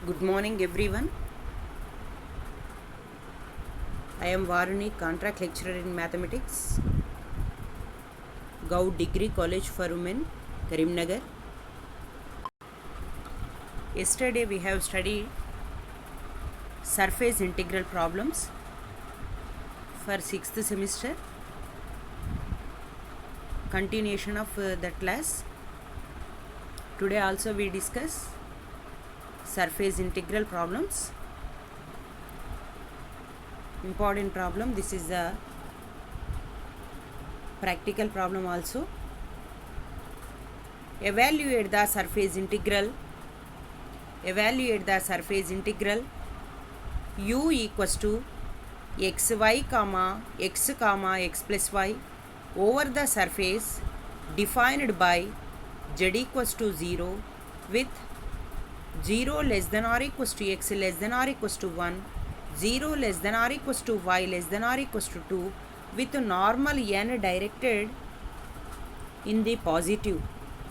Good morning, everyone. I am Varuni, contract lecturer in mathematics, Goud Degree College for Women, Karimnagar. Yesterday we have studied surface integral problems for 6th semester. Continuation of that class. Today also we discuss surface integral problems. Important problem. This is the practical problem also. Evaluate the surface integral u equals to xy comma x plus y over the surface defined by z equals to 0 with 0 less than or equals to x less than or equals to 1, 0 less than or equals to y less than or equals to 2 with normal n directed in the positive.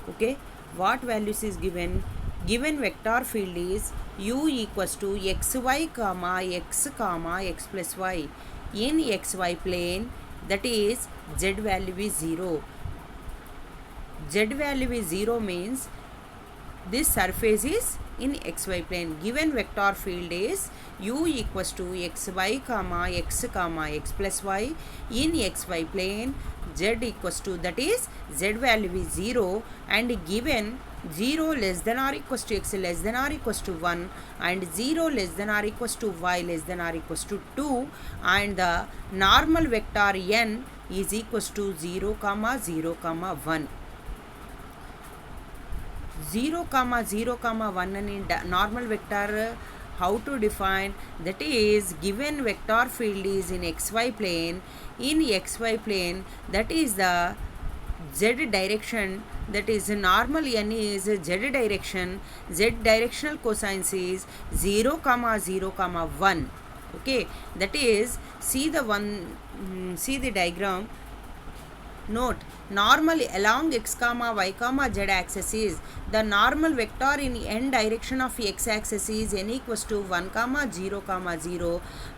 Okay, what values is given? Given vector field is u equals to xy comma x plus y in xy plane, that is z value is 0. Z value is 0 means this surface is in xy plane. Given vector field is u equals to xy comma x plus y in xy plane, z equals to, that is z value is 0, and given 0 less than or equals to x less than or equals to 1 and 0 less than or equals to y less than or equals to 2, and the normal vector n is equals to 0 comma 1. 0 comma 1 and normal vector, how to define? That is, given vector field is in xy plane, that is the z direction, that is normal n is z direction, z directional cosine is 0 comma 1. Okay, that is, see the diagram. Note, normal along x comma y comma z axis is the normal vector in n direction of x axis is n equals to 1 comma 0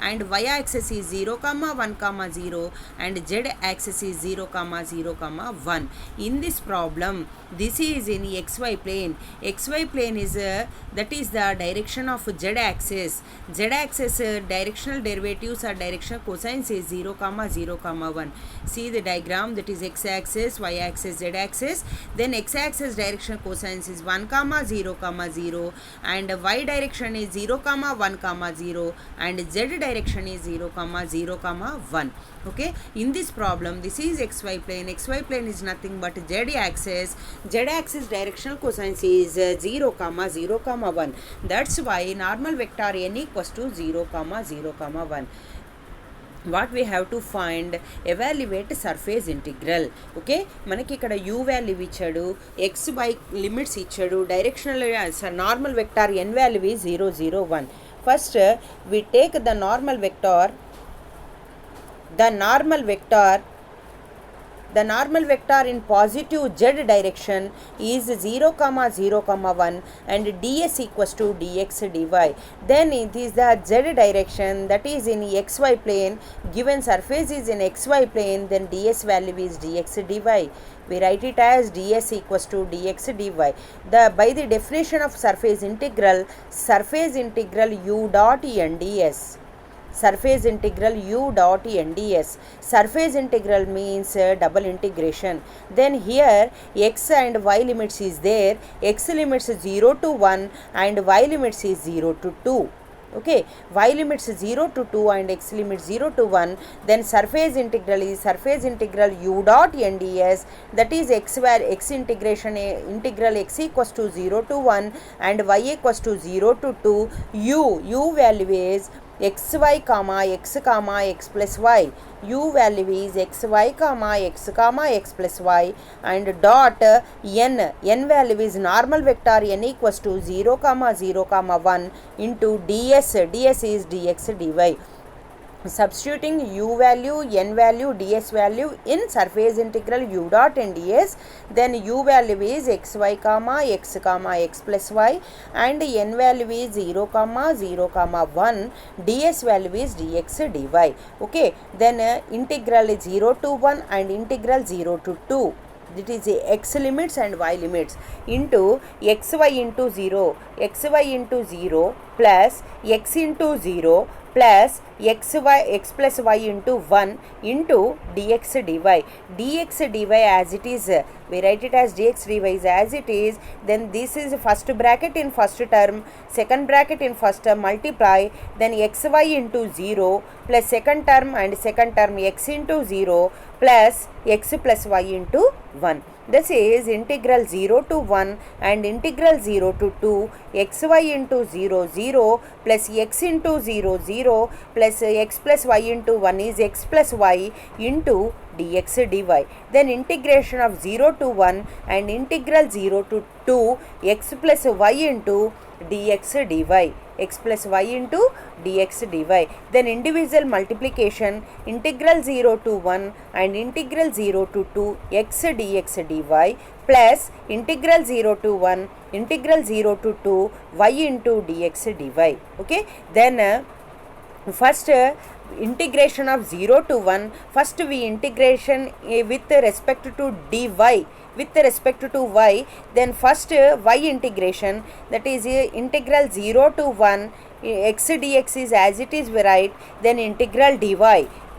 and y axis is 0 comma 1 comma 0 and z axis is 0 comma 1. In this problem, this is in xy plane. Xy plane is that is the direction of z axis. Directional derivatives or directional cosines is 0 comma 1. See the diagram, that is x axis, y axis, z axis. Then x axis direction cosines is 1 comma 0 and y direction is 0 comma 1 0 and z direction is 0 comma 1. Okay, in this problem, this is xy plane. Xy plane is nothing but z axis. Z axis directional cosines is 0 comma 1. That's why normal vector n equals to 0 comma 1. What we have to find? Evaluate surface integral. Okay, మనకి ఇక్కడ u value ఇచ్చాడు, x y limits ఇచ్చాడు, directional normal vector n value is 0 0 1. First we take the normal vector in positive z direction is 0 comma 1 and ds equals to dx dy. Then it is the z direction, that is in xy plane. Given surface is in xy plane, then ds value is dx dy. We write it as ds equals to dx dy. By the definition of surface integral u dot nds. Surface integral u dot nds. Surface integral means double integration. Then here x and y limits is there. X limits 0 to 1 and y limits is 0 to 2. Okay, y limits 0 to 2 and x limits 0 to 1. Then surface integral is u dot nds, that is x integral x equals to 0 to 1 and y equals to 0 to 2. U value is xy comma x plus y. U value is xy comma x plus y and dot n value is normal vector n equals to 0 comma 1 into ds is dx dy. substituting u value, n value, ds value in surface integral u dot and ds, then u value is xy comma x plus y, and n value is 0 comma 0 comma 1, ds value is dx dy. Okay, then integral is 0 to 1 and integral 0 to 2. That is x limits and y limits into xy into 0, xy into 0 plus x into 0 plus x plus y into 1 into dx dy. Dx dy as it is, we write it as dx dy as it is. Then this is first bracket in first term, second bracket in first term, multiply, then xy into 0 plus second term and second term x into 0 plus x plus y into 1. This is integral 0 to 1 and integral 0 to 2, xy into 0 0 plus x into 0 0 plus x plus y into 1 is x plus y into dx dy. Then integration of 0 to 1 and integral 0 to 2, x plus y into dx dy, x plus y into dx dy. Then individual multiplication, integral 0 to 1 and integral 0 to 2, x dx dy plus integral 0 to 1, integral 0 to 2, y into dx dy. Okay, then first integration of 0 to 1, first we integration with respect to dy with respect to y, then first y integration, that is integral 0 to 1 x dx is as it is we write, then integral dy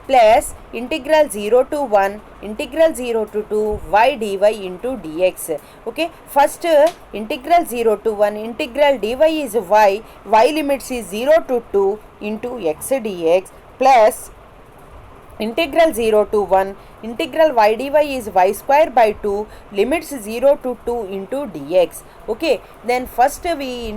plus integral 0 to 1 integral 0 to 2 y dy into dx. Okay, first integral 0 to 1 integral dy is y limits is 0 to 2 into x dx plus integral 0 to 1 integral y dy is y square by 2 limits 0 to 2 into dx. Okay, then first we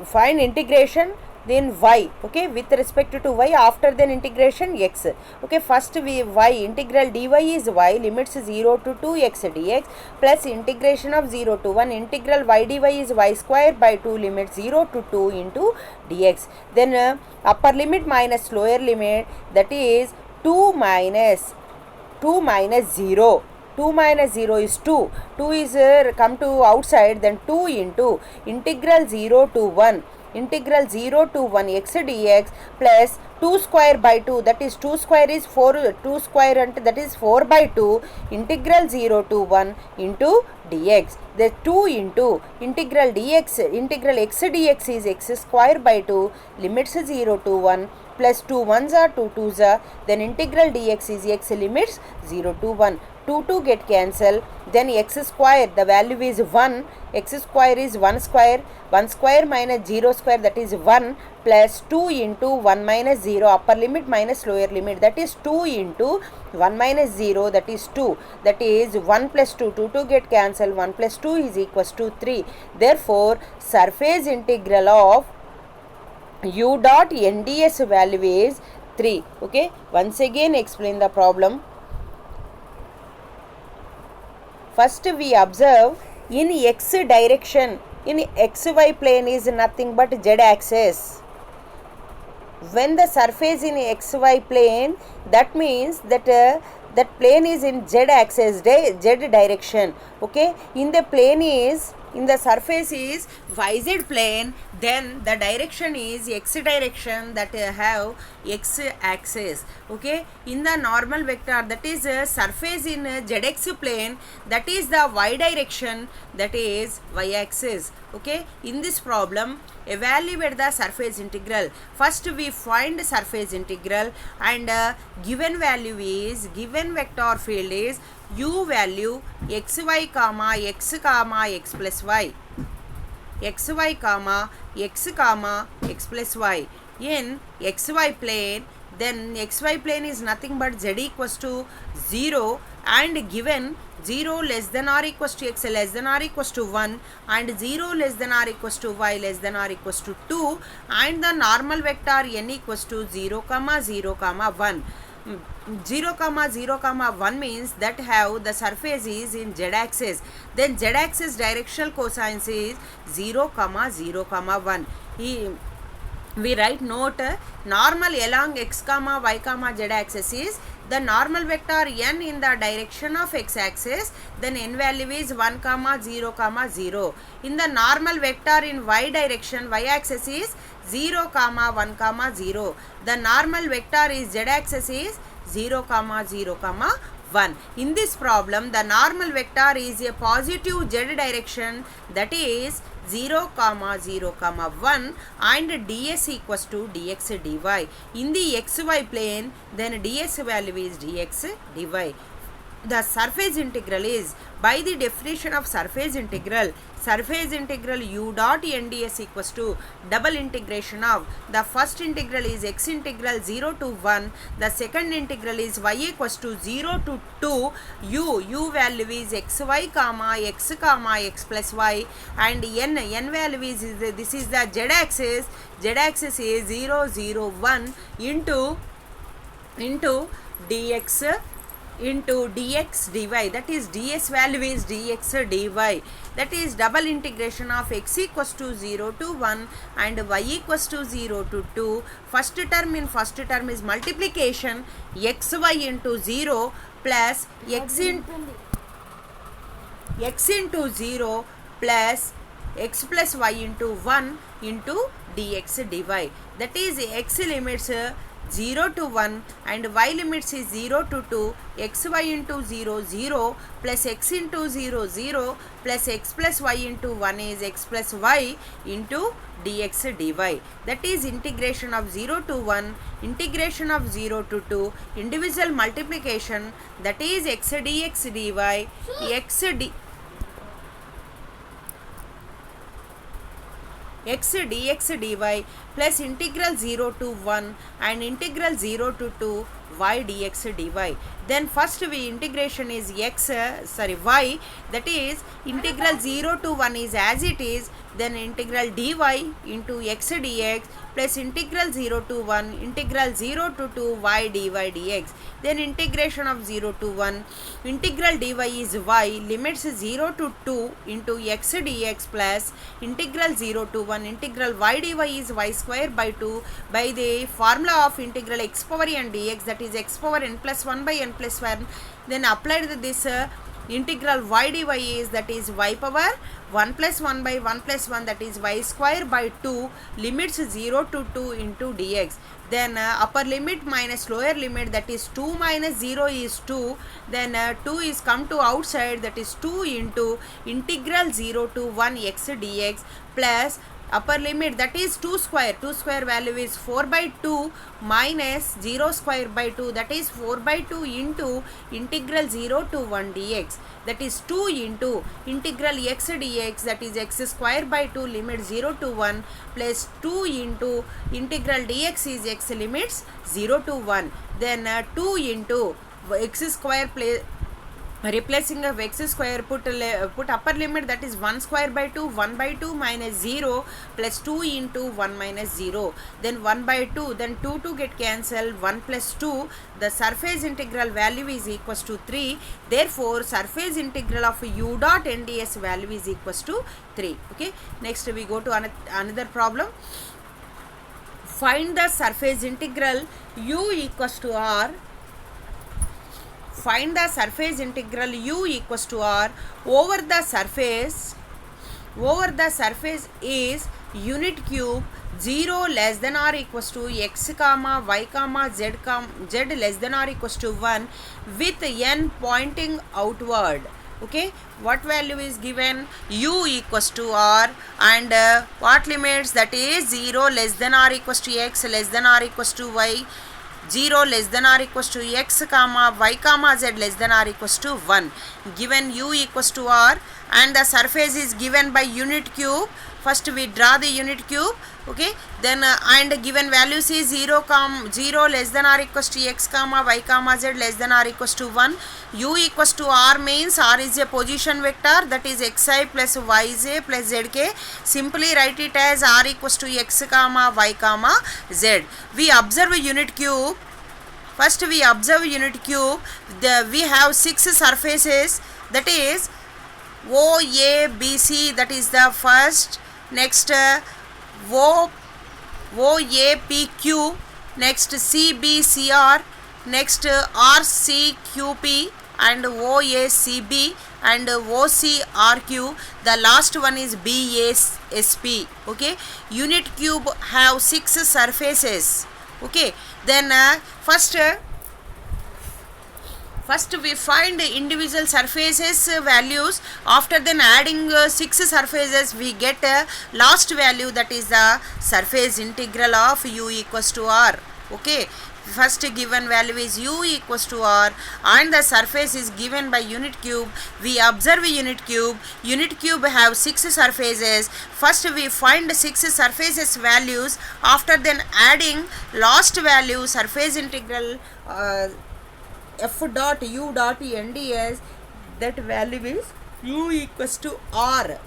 find integration, then y, okay, with respect to y, after then integration x. Okay, first we y integral dy is y limits 0 to 2 x dx plus integration of 0 to 1 integral y dy is y square by 2 limits 0 to 2 into dx. Then upper limit minus lower limit, that is 2 minus 0. 2 minus 0 is 2. 2 is come to outside, then 2 into integral 0 to 1 integral 0 to 1 x dx plus 2 square by 2, that is 2 square is 4, 2 square and that is 4 by 2 integral 0 to 1 into dx. The 2 into integral dx integral x dx is x square by 2 limits 0 to 1 plus 2 1s are 2 2s are, then integral dx is x limits 0 to 1. 2 get cancel, then x square, the value is 1, x square is 1 square minus 0 square, that is 1 plus 2 into 1 minus 0 upper limit minus lower limit, that is 2 into 1 minus 0, that is 2, that is 1 plus 2 get cancel, 1 plus 2 is equals to 3. Therefore surface integral of u dot nds value is 3. Okay, once again explain the problem. First we observe in x direction, in xy plane is nothing but z axis. When the surface in xy plane, that means that that plane is in z axis, z direction. Okay, in the plane is, in the surface is yz plane, then the direction is x direction, that have x axis. Okay, in the normal vector, that is surface in zx plane, that is the y direction, that is y axis. Okay, in this problem evaluate the surface integral. First we find surface integral, and given value is, given vector field is u value xy comma x plus y, xy comma x plus y in xy plane, then xy plane is nothing but z equals to 0 and given 0 less than or equals to x less than or equals to 1 and 0 less than or equals to y less than or equals to 2 and the normal vector n equals to 0 comma 0 comma 1. 0 comma 0 comma 1 means that have the surface is in z axis, then z axis directional cosine is 0 comma 0 comma 1. we write note normal along x comma y comma z axis is the normal vector n in the direction of x axis, then n value is 1 comma 0 comma 0. In the normal vector in y direction, y axis is 0 comma 1 comma 0. The normal vector is z axis is 0 comma 0 comma 1. In this problem, the normal vector is a positive z direction, that is 0 comma 0 comma 1, and ds equals to dx dy. In the xy plane, then ds value is dx dy. The surface integral is, by the definition of surface integral u dot nds equals to double integration of, the first integral is x integral 0 to 1, the second integral is y equals to 0 to 2, u value is xy comma x plus y, and n value is, this is the z axis is 0 0 1 into dx dy, that is ds value is dx dy, that is double integration of x equals to 0 to 1 and y equals to 0 to 2. First term is multiplication xy into 0 plus x into 0 plus x plus y into 1 into dx dy, that is x limits 0 to 1 and y limits is 0 to 2, xy into 0 0 plus x into 0 0 plus x plus y into 1 is x plus y into dx dy, that is integration of 0 to 1, integration of 0 to 2, individual multiplication, that is x dx dy, x dx dy plus integral 0 to 1 and integral 0 to 2 y dx dy. Then first we integration is y, that is integral 0 to 1 is as it is, then integral dy into x dx plus integral 0 to 1 integral 0 to 2 y dy dx, then integration of 0 to 1 integral dy is y, limits 0 to 2 into x dx plus integral 0 to 1 integral y dy is y square by 2 by the formula of integral x power n dx, that is x power n plus 1 by n plus 1. Then applied this integral y dy is, that is y power 1 plus 1 by 1 plus 1, that is y square by 2, limits 0 to 2 into dx. Then upper limit minus lower limit, that is 2 minus 0 is 2, then 2 is come to outside, that is 2 into integral 0 to 1 x dx plus upper limit, that is 2 square value is 4 by 2 minus 0 square by 2, that is 4 by 2 into integral 0 to 1 dx, that is 2 into integral x dx, that is x square by 2 limit 0 to 1 plus 2 into integral dx is x limits 0 to 1, then 2 into x square place replacing of x square, put upper limit, that is 1 square by 2, 1 by 2 minus 0 plus 2 into 1 minus 0, then 1 by 2, then 2 to get cancelled, 1 plus 2, the surface integral value is equals to 3, therefore surface integral of u dot nds value is equals to 3. Okay, next we go to another problem. Find the surface integral u equals to r. Find the surface integral u equals to r over the surface is unit cube 0 less than or equals to x comma y comma z less than or equals to 1 with n pointing outward. Okay, what value is given? U equals to r and what limits? That is 0 less than or equals to x less than or equals to y, 0 less than or equals to x comma y comma z less than or equals to 1. Given u equals to r and the surface is given by unit cube. First we draw the unit cube. Okay, then and given values is 0 less than or equals to x comma y comma z less than or equals to 1. U equals to r means r is a position vector, that is xi plus yj plus zk. Simply write it as r equals to x comma y comma z. We observe a unit cube. First we observe unit cube. We have 6 surfaces, that is OABC, that is the first. Next O OAPQ, next CBCR, next RCQP, and OACB, and OCRQ. The last one is BASP. Okay, unit cube have 6 surfaces. Okay, then first we find individual surfaces values. After then adding 6 surfaces, we get last value, that is the surface integral of u equals to r. Okay, first given value is u equals to r, and the surface is given by unit cube. We observe unit cube. Unit cube have 6 surfaces. First we find 6 surfaces values. After then adding last value, surface integral f dot u dot nds, that value is u equals to r.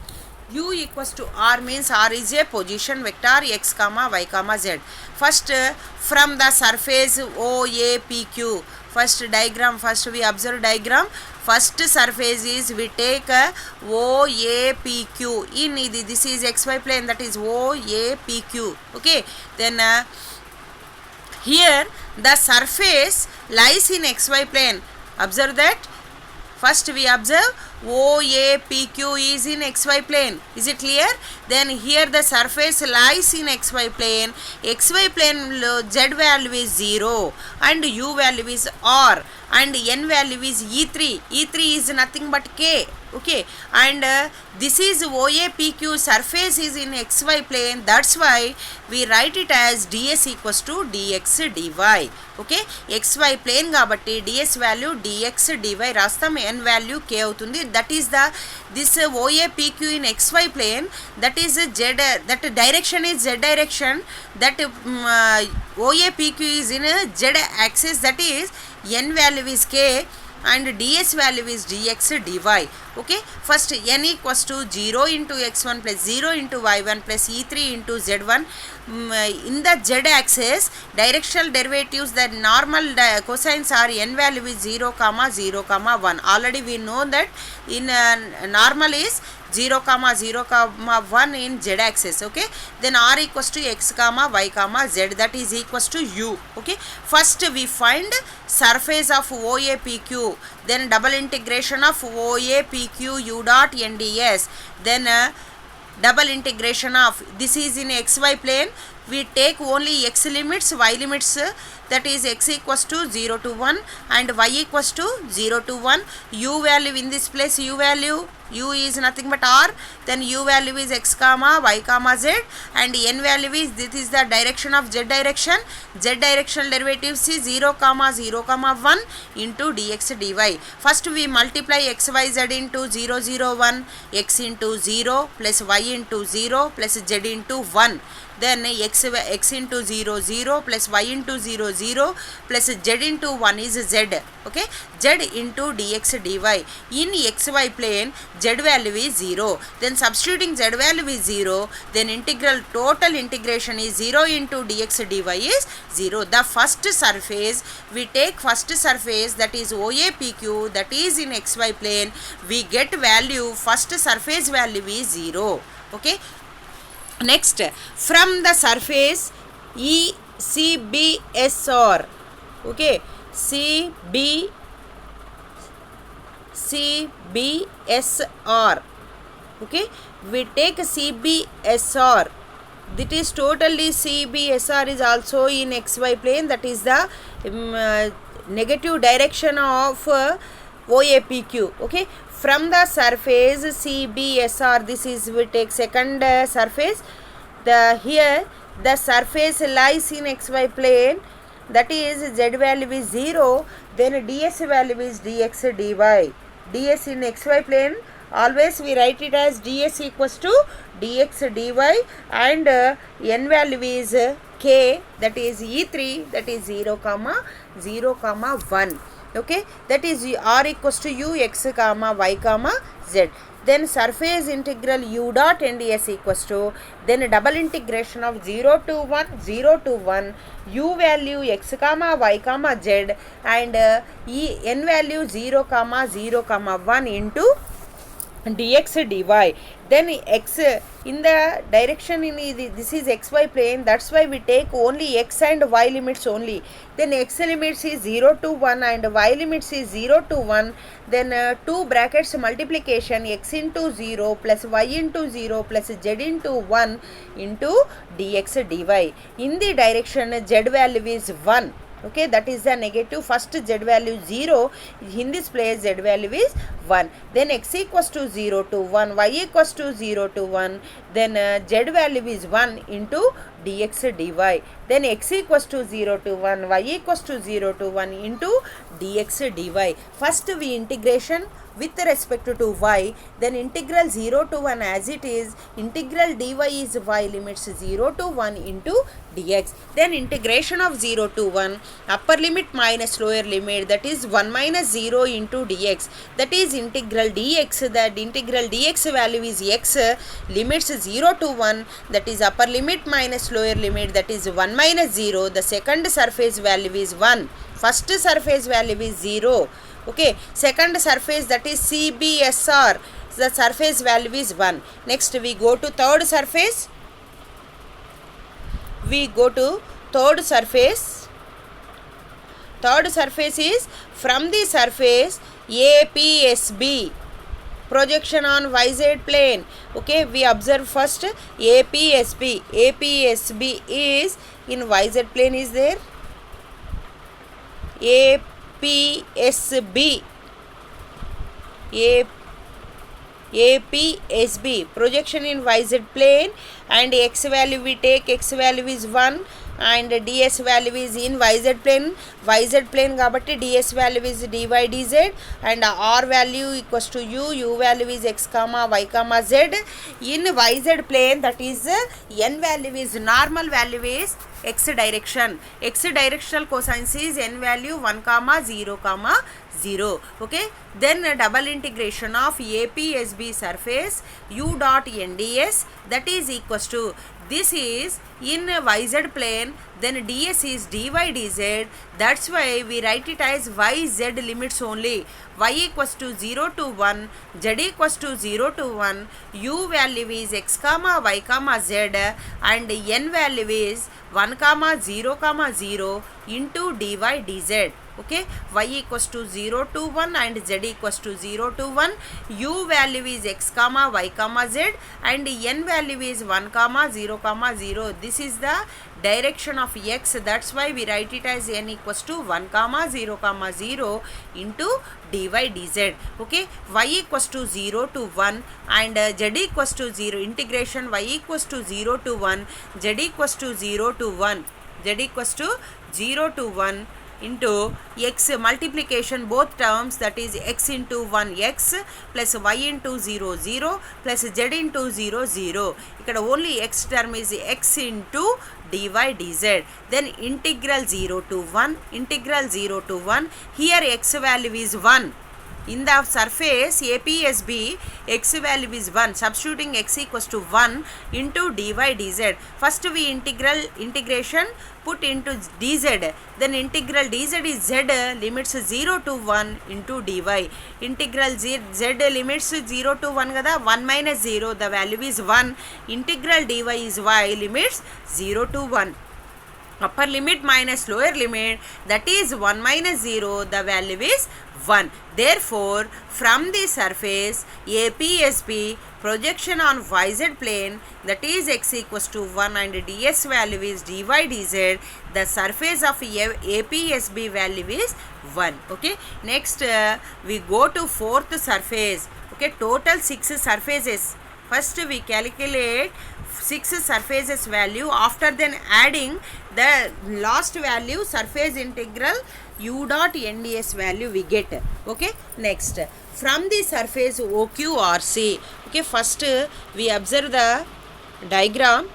U equals to r means r is a position vector x comma y comma z. First from the surface OAPQ, first diagram, first we observe diagram. First surface is, we take OAPQ in this is xy plane, that is OAPQ. Okay, then here the surface lies in xy plane. Observe that. First we observe OAPQ is in xy plane. Is it clear? Then here the surface lies in xy plane. Xy plane z value is 0 and u value is r and n value is E3. E3 is nothing but k. Okay, and this is OAPQ, surface is in xy plane. That's why we write it as ds equals to dx dy. Okay, xy plane kabatti ds value dx dy rastam, n value k avutundi. That is the this OAPQ in xy plane, that is z, that direction is z direction, that OAPQ is in z axis, that is n value is k and ds value is dx dy. Okay, first n equals to 0 into x1 plus 0 into y1 plus e3 into z1. In the z axis, directional derivatives, the normal cosines are n value is 0 comma 0 comma 1. Already we know that in normal is 0 comma 0 comma 1 in z axis. Okay, then r equals to x comma y comma z, that is equals to u. Okay, first we find surface of OAPQ, then double integration of OAPQ u dot nds, then double integration of, this is in xy plane, we take only x limits, y limits, that is x equals to 0 to 1 and y equals to 0 to 1. U value in this place, u value, u is nothing but r, then u value is x comma y comma z, and n value is, this is the direction of z direction. Z directional derivatives is 0 comma 0 comma 1 into dx dy. First we multiply x y z into 0 0 1, x into 0 plus y into 0 plus z into 1. Then x into 0 0 plus y into 0 0 plus z into 1 is z. Okay, z into dx dy. In xy plane z value is 0. Then substituting z value is 0, then integral, total integration is 0 into dx dy is 0. The first surface, we take first surface, that is OAPQ, that is in xy plane. We get value, first surface value is 0. Okay, next from the surface CBSR. Okay, CBSR. Okay, we take CBSR, that is totally CBSR is also in xy plane, that is the negative direction of OAPQ. Okay, from the surface CBSR, this is, we take second surface, the here the surface lies in xy plane, that is z value is 0, then ds value is dx dy. Ds in xy plane, always we write it as ds equals to dx dy, and n value is k, that is e3, that is 0 comma 0 comma 1. Okay, that is r equals to u x comma y comma z. Then surface integral u dot nds equals to, then double integration of 0 to 1 u value x comma y comma z, and n value 0 comma 0 comma 1 into dx dy, then x in the direction in this is xy plane, that's why we take only x and y limits only. Then x limits is 0 to 1 and y limits is 0 to 1. Then 2 brackets multiplication, x into 0 plus y into 0 plus z into 1 into dx dy. In the direction z value is 1. Okay, that is the negative. First z value 0, in this place z value is 1. Then x equals to 0 to 1, y equals to 0 to 1, then z value is 1 into dx dy. Then x equals to 0 to 1, y equals to 0 to 1 into dx dy. First we integration with respect to y, then integral 0 to 1 as it is, integral dy is y limits 0 to 1 into dx. Then integration of 0 to 1, upper limit minus lower limit, that is 1 minus 0 into dx, that is integral dx, that integral dx value is x, limits 0 to 1, that is upper limit minus lower limit, that is 1 minus 0, the second surface value is 1, first surface value is 0. Okay, second surface, that is CBSR, the surface value is 1. Next we go to third surface. We go to third surface. Third surface is from the surface APSB, projection on YZ plane. Okay, we observe first APSB. APSB is in YZ plane is there. APSB, APSB, projection in YZ plane, and x value we take, x value is 1 and ds value is in YZ plane కాబట్టి ds value is dy dz, and r value equals to u value is x comma y comma z. In YZ plane, that is n value is normal value is x direction, x directional cosine is n value 1 comma 0 comma 0. Okay, then double integration of APSB surface u dot nds, that is equals to, this is in YZ plane, then ds is dy dz, that's why we write it as yz limits only. Y equals to 0 to 1, z equals to 0 to 1, u value is x comma y comma z, and n value is 1 comma 0 comma 0 into dy dz. Okay, y equals to 0 to 1 and z equals to 0 to 1, u value is x comma y comma z, and n value is 1 comma 0 comma 0. This is the direction of x, that's why we write it as n equals to 1 comma 0 comma 0 into dy dz. Okay, y equals to 0 to 1 and z equals to 0, integration y equals to 0 to 1, z equals to 0 to 1, z equals to 0 to 1 into x multiplication both terms, that is x into 1 x plus y into 0 0 plus z into 0 0. ఇక్కడ only x term is x into dy dz. Then integral 0 to 1, integral 0 to 1, here x value is 1. In the surface APSB, x value is 1, substituting x equals to 1 into dy dz. First we integration put into dz, then integral dz is z limits 0 to 1 into dy. Integral z limits 0 to 1 kada, 1 minus 0, the value is 1. Integral dy is y limits 0 to 1. Upper limit minus lower limit, that is 1 minus 0, the value is 1. Therefore, from the surface APSB, projection on YZ plane, that is x equals to 1 and ds value is dy dz, the surface of APSB value is 1. Okay, next we go to fourth surface. Okay, total 6 surfaces. First we calculate 6 surfaces value, after then adding the last value surface integral u dot nds value we get. Okay, next from the surface OQRC. Okay, first we observe the diagram.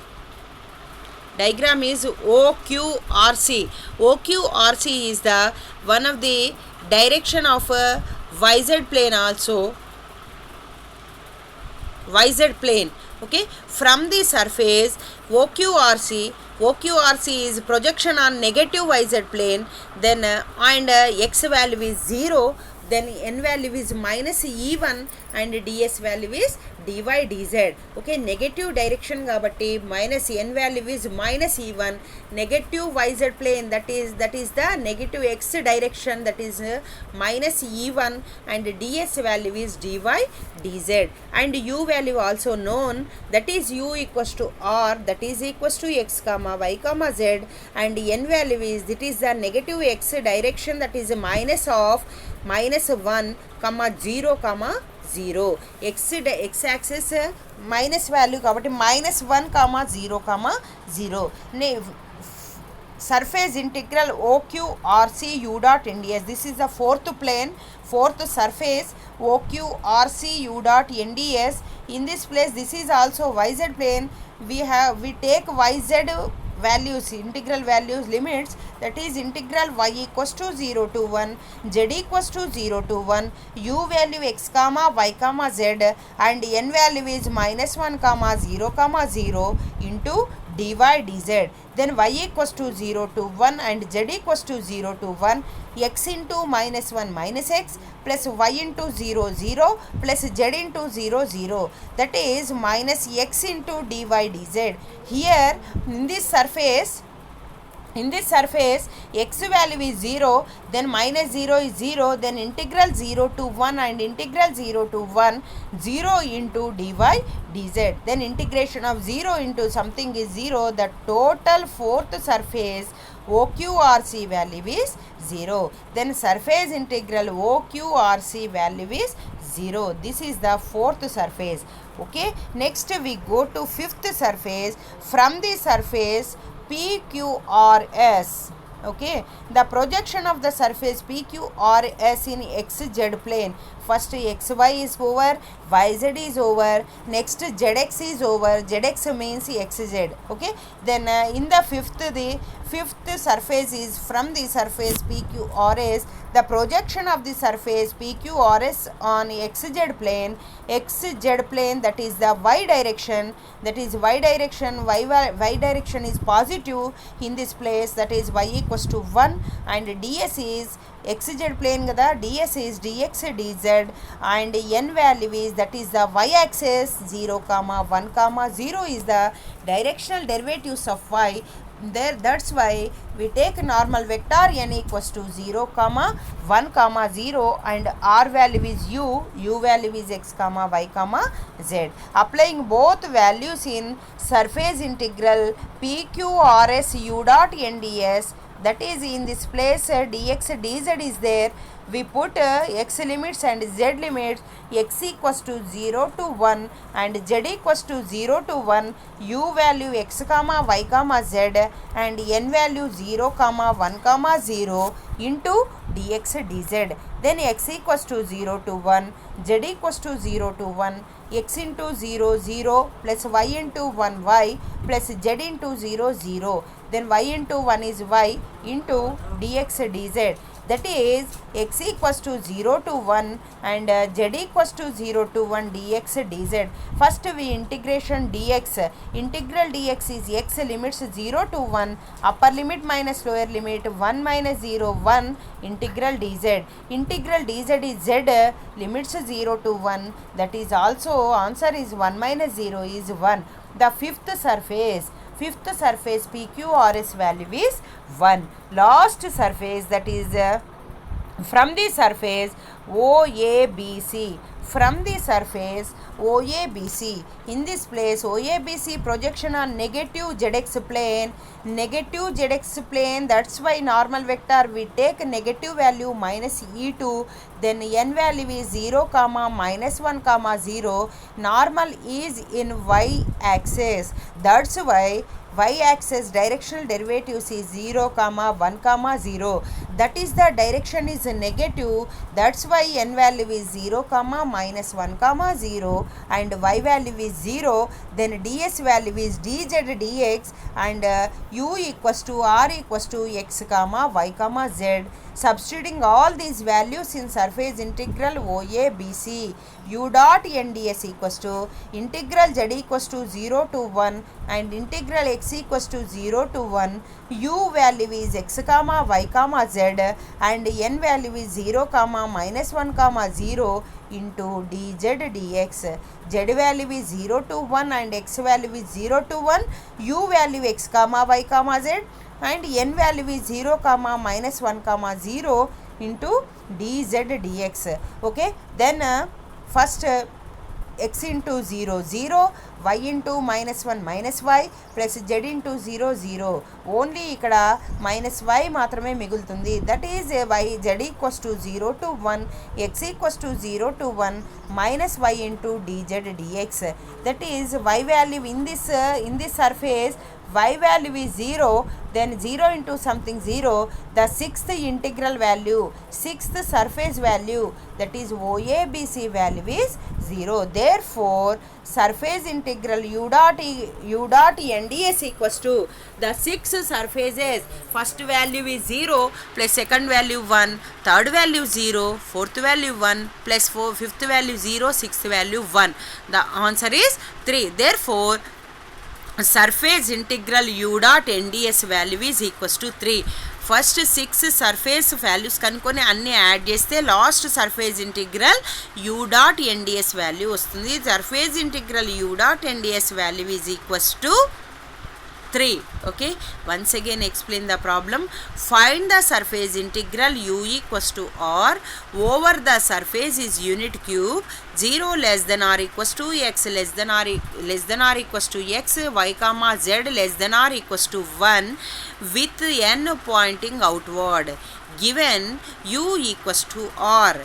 Diagram is OQRC. OQRC is the one of the direction of YZ plane also. YZ plane. Okay, from the surface OQRC is projection on negative YZ plane, then and x value is 0, then n value is minus e1 and ds value is dy dz. Okay, negative direction kabatti minus n value is minus e1, negative yz plane, that is the negative x direction, that is minus e1, and ds value is dy dz, and u value also known, that is u equals to r, that is equals to x comma y comma z, and n value is, it is the negative x direction, that is minus of minus 1 comma 0 comma 0. X axis minus value kabatti minus 1 comma 0 comma 0. Surface integral OQ RC U dot NDS. This is the fourth plane, fourth surface OQ RC U dot NDS. In this place, this is also YZ plane. We take YZ values, integral values, limits, that is integral y equals to 0 to 1, z equals to 0 to 1, u value x comma y comma z, and n value is minus 1 comma 0 comma 0 into dy dz. Then y equals to 0 to 1 and z equals to 0 to 1, x into minus 1 minus x plus y into 0 0 plus z into 0 0, that is minus x into dy dz. Here in this surface x value is 0, then minus 0 is 0, then integral 0 to 1 and integral 0 to 1, 0 into dy dz, then integration of 0 into something is 0, the total fourth surface OQRC value is 0, then surface integral OQRC value is 0. This is the fourth surface. Okay, next we go to fifth surface. From the surface PQRS, okay, the projection of the surface PQRS in XZ plane, first XY is over, YZ is over, next ZX is over, ZX means XZ, okay. Then in the fifth surface is from the surface PQRS, the projection of the surface PQRS on XZ plane, that is the y direction, y direction is positive in this place, that is y equals to 1, and ds is xz plane kada, ds is dx dz, and n value is, that is the y axis 0 comma 1 comma 0 is the directional derivatives of y. There, that's why we take normal vector n equals to 0 comma 1 comma 0, and r value is u value is x comma y comma z. Applying both values in surface integral PQRS u dot nds, that is in this place dx dz is there, we put x limits and z limits, x equals to 0 to 1 and z equals to 0 to 1, u value x comma y comma z, and n value 0 comma 1 comma 0 into dx dz. Then x equals to 0 to 1, z equals to 0 to 1, x into 0 0 plus y into 1 y plus z into 0 0, then y into 1 is y into dx dz, that is x equals to 0 to 1 and z equals to 0 to 1 dx dz. First we integration dx, integral dx is x limits 0 to 1, upper limit minus lower limit 1 minus 0 1, integral dz, integral dz is z limits 0 to 1, that is also answer is 1 minus 0 is 1. The fifth surface PQRS value is 1. Last surface, that is from the surface OABC, from the surface OABC, in this place OABC projection on negative ZX plane, that's why normal vector we take negative value minus e2, then n value is 0 comma minus 1 comma 0, normal is in y axis, that's why y axis directional derivatives is 0 comma 1 comma 0, that is the direction is negative, that's why n value is 0 comma minus 1 comma 0 and y value is 0, then ds value is dz dx, and u equals to r equals to x comma y comma z. Substituting all these values in surface integral OA BC, u dot nds equals to integral z equals to 0 to 1 and integral x equals to 0 to 1. U value is x comma y comma z and n value is 0 comma minus 1 comma 0 into dz dx. Z value is 0 to 1 and x value is 0 to 1. U value x comma y comma z and n value is 0 comma minus 1 comma 0 into dz dx. Okay, then first x into 0 0, y into minus 1 minus y plus z into 0 0. Only ఇక్కడ minus y మాత్రమే మిగులుతుంది. That is y z equals to 0 to 1, x equals to 0 to 1 minus y into dz dx. That is y value in this surface, y value is 0, then 0 into something 0, the sixth integral value, sixth surface value, that is OABC value is 0. Therefore surface integral u dot nds equals to the six surfaces. First value is 0 plus second value 1, third value 0, fourth value 1 plus fifth value 0, sixth value 1. The answer is 3. Therefore surface integral u dot nds value is equals to 3. First 6 surface values కనుక్కొని అన్నీ add చేస్తే last surface integral U dot NDS value వస్తుంది. Surface integral U dot NDS value is equals to 3. Okay, once again explain the problem. Find the surface integral u equals to r over the surface is unit cube 0 less than or equals to x less than or equals to x, y comma z less than or equals to 1 with n pointing outward. Given u equals to r,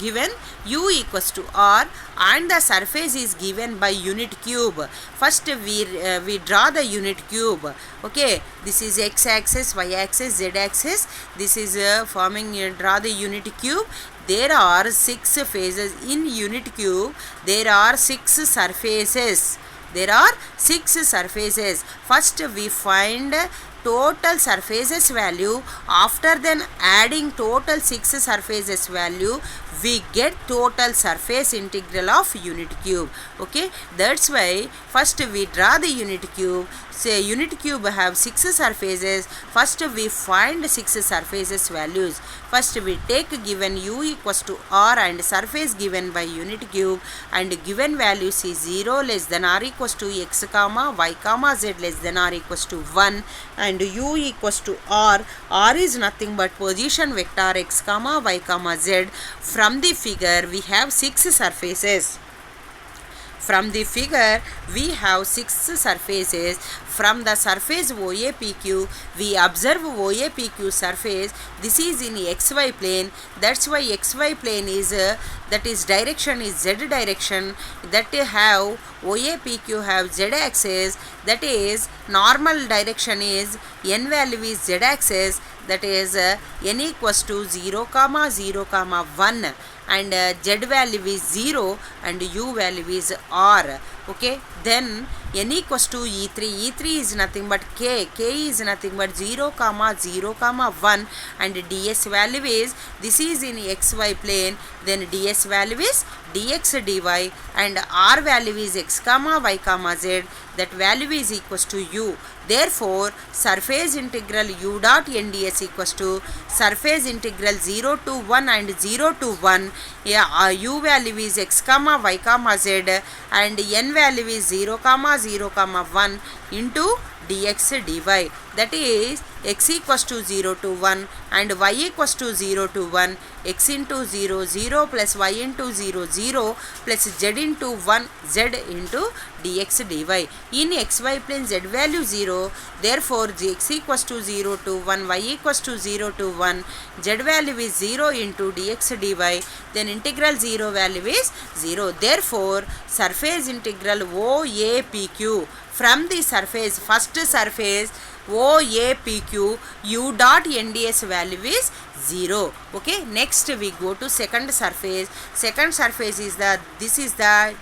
given u equals to r and the surface is given by unit cube. First we draw the unit cube. Okay, this is x axis, y axis, z axis. This is forming draw the unit cube. There are 6 faces in unit cube. There are 6 surfaces. There are 6 surfaces. First we find total surfaces value. After then adding total 6 surfaces value, we get total surface integral of unit cube. Okay, that's why first we draw the unit cube. Say unit cube have 6 surfaces. First we find 6 surfaces values. First we take given u equals to r and surface given by unit cube, and given values is 0 less than or equals to x comma y comma z less than or equals to 1, and u equals to r. R is nothing but position vector x comma y comma z. From the figure we have 6 surfaces. From the figure we have 6 surfaces. From the surface OAPQ we observe OAPQ surface. This is in xy plane. That's why xy plane is that is direction is z direction. That have OAPQ have z axis. That is normal direction is n value is z axis. That is n equals to 0 comma 0 comma 1 and z value is 0 and u value is r. Okay, then n equals to e3. E3 is nothing but k. K is nothing but 0 comma 0 comma 1 and ds value is, this is in xy plane, then ds value is dx dy and r value is x comma y comma z. That value is equals to u. Therefore surface integral u dot nds equals to surface integral 0 to 1 and 0 to 1. U value is x comma y comma z and n value is 0 comma 0 comma 1 into dx dy. That is x equals to 0 to 1 and y equals to 0 to 1. X into 0 0 plus y into 0 0 plus z into 1 z into dx dy. In xy plane z value 0. Therefore x equals to 0 to 1, y equals to 0 to 1, z value is 0 into dx dy. Then integral 0 value is 0. Therefore surface integral OAPQ from the surface, first surface OAPQ U dot NDS value is 0. Okay, next we go to second surface. Second surface is this is the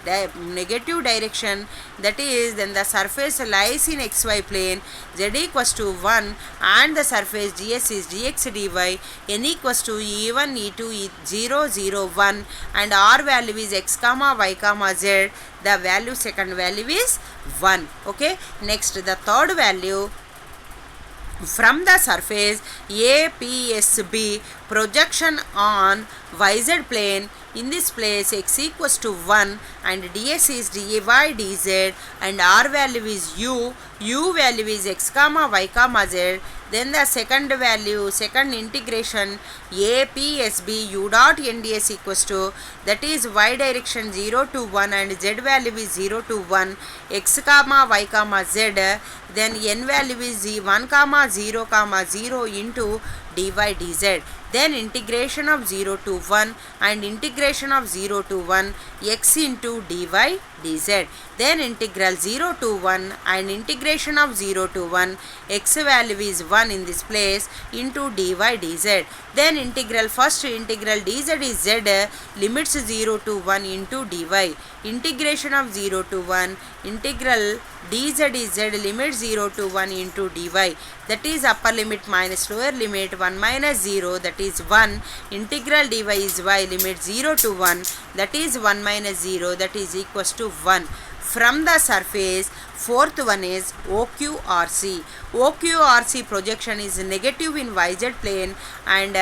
negative direction, that is then the surface lies in xy plane, z equals to 1, and the surface ds is dx dy, n equals to e1 e2 e0 0 1, and r value is x comma y comma z. The value, second value is 1. Okay, next the third value, from the surface APSB, projection on YZ plane. In this place x equals to 1 and ds is dy dz, and r value is u value is x comma y comma z. Then the second value, second integration, APSB u dot nds equals to, that is y direction 0 to 1 and z value is 0 to 1, x comma y comma z. Then n value is 1 comma 0 comma 0 into dy dz. Then integration of 0 to 1 and integration of 0 to 1 x into dy dz. Then integral 0 to 1 and integration of 0 to 1, x value is 1 in this place, into dy dz. Then integral, first integral dz is z, limits 0 to 1 into dy. Integration of 0 to 1, integral dz is z, limit 0 to 1 into dy. That is upper limit minus lower limit 1 minus 0, that is 1. Integral dy is y, limit 0 to 1, that is 1 minus 0, that is equals to 1. From the surface, fourth one is OQRC. OQRC projection is negative in YZ plane, and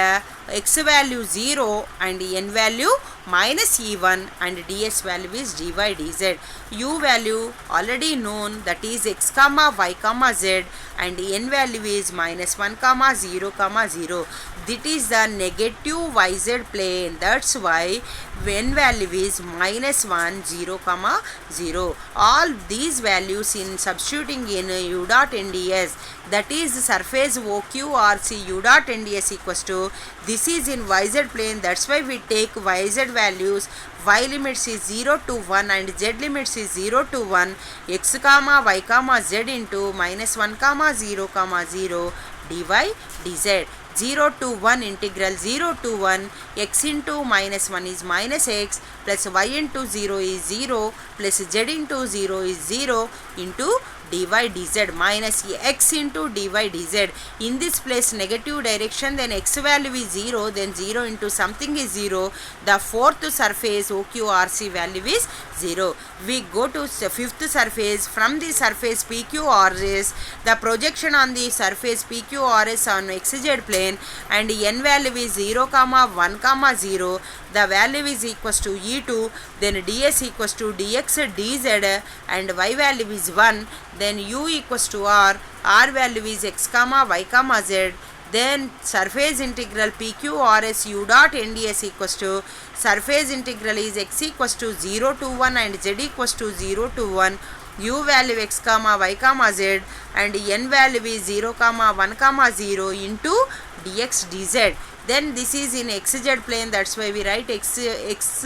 x value 0 and n value minus e1, and ds value is dy dz. U value already known, that is x comma y comma z, and n value is minus 1 comma 0 comma 0. This is the negative YZ plane, that's why n value is minus 1 0 comma 0. All these values in substituting in u dot nds, that is surface OQRC u dot nds equals to, this is in YZ plane, that's why we take YZ values. Y limits is 0 to 1 and z limits is 0 to 1, x comma y comma z into minus 1 comma 0 comma 0 dy dz. 0 to 1, integral 0 to 1, x into minus 1 is minus x, plus y into 0 is 0, plus z into 0 is 0 into dy dz, minus x into dy dz. In this place negative direction, then x value is 0, then 0 into something is 0. The fourth surface OQRC value is 0. We go to fifth surface. From the surface PQRS, the projection on the surface PQRS on xz plane, and n value is 0 comma 1 comma 0. The value is equals to e2, then ds equals to dx dz, and y value is 1, then u equals to r value is x comma y comma z. Then surface integral PQRS u dot nds equals to, surface integral is x equals to 0 to 1 and z equals to 0 to 1, u value x comma y comma z, and n value is 0 comma 1 comma 0 into dx dz. Then this is in xz plane, that's why we write x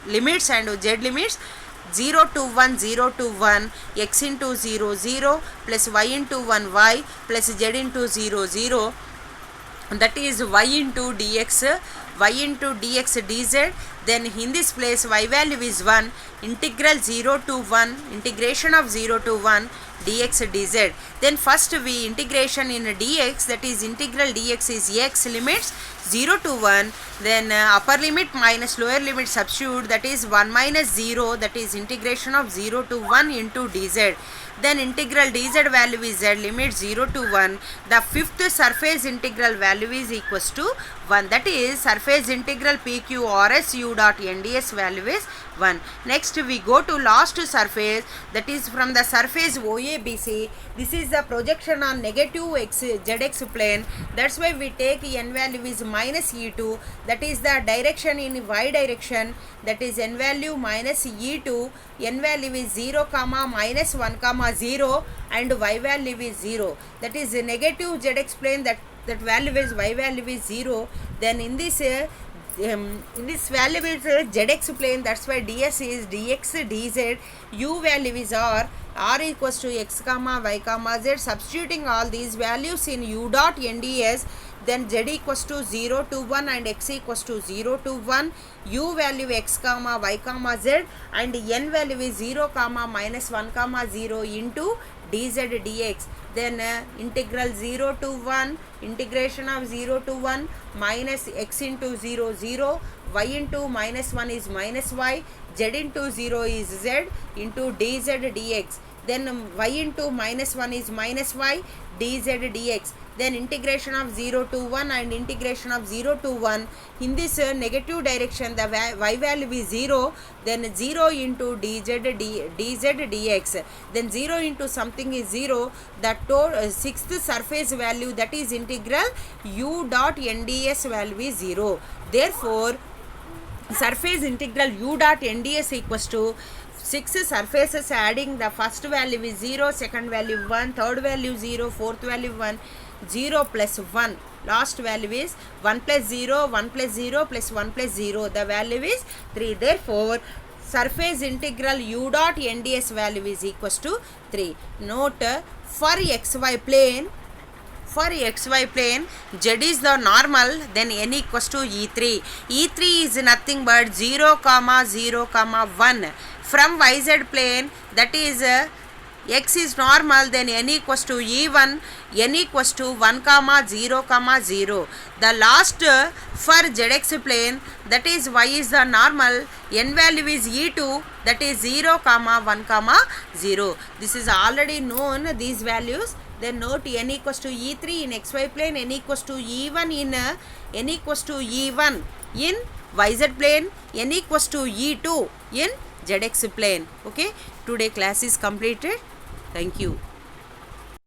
limits and z limits. 0 to 1 0 to 1, x into 0 0, plus y into 1 y, plus z into 0 0, that is y into dx dz. Then in this place y value is 1, integral 0 to 1, integration of 0 to 1 dx dz. Then first we integration in dx, that is integral dx is x, limits 0 to 1, then upper limit minus lower limit substitute, that is 1 minus 0, that is integration of 0 to 1 into dz. Then integral dz value is z, limit 0 to 1. The fifth surface integral value is equals to 1, that is surface integral PQRS u dot nds value is 1. Next we go to last surface, that is from the surface OABC. This is the projection on negative zx plane, that's why we take n value is minus e2, that is the direction in y direction, that is n value minus e2, n value is 0 comma minus 1 comma 0, and y value is 0, that is negative zx plane, that value is y value is 0. Then in this value is zx plane, that's why ds is dx dz, u value is r, r equals to x comma y comma z, substituting all these values in u dot nds, then z equals to 0 to 1 and x equals to 0 to 1, u value x comma y comma z, and n value is 0 comma minus 1 comma 0 into dz dx. Then integral 0 to 1, integration of 0 to 1 minus x into 0 0, y into minus 1 is minus y, z into 0 is z into dz dx. Then y into minus 1 is minus y, dz dx. Then integration of 0 to 1 and integration of 0 to 1. In this negative direction, the y value is 0, then 0 into dz dx. Then 0 into something is 0. The sixth surface value, that is integral u dot nds value is 0. Therefore, surface integral u dot nds equals to 6 surfaces adding the first value is 0, second value 1, third value 0, fourth value 1, 0 plus 1, last value is 1 plus 0, 1 plus 0 plus 1 plus 0, the value is 3. Therefore, surface integral u dot nds value is equals to 3. Note, for xy plane, z is the normal, then n equals to e3. E3 is nothing but 0 comma 0 comma 1. From yz plane, that is x is normal, then n equals to e1, n equals to 1 comma 0 comma 0. The last for zx plane, that is y is the normal, n value is e2, that is 0 comma 1 comma 0. This is already known, these values. Then note, n equals to e3 in xy plane, n equals to e1 in n equals to e1 in yz plane, n equals to e2 in zx plane. Okay, today class is completed. Thank you.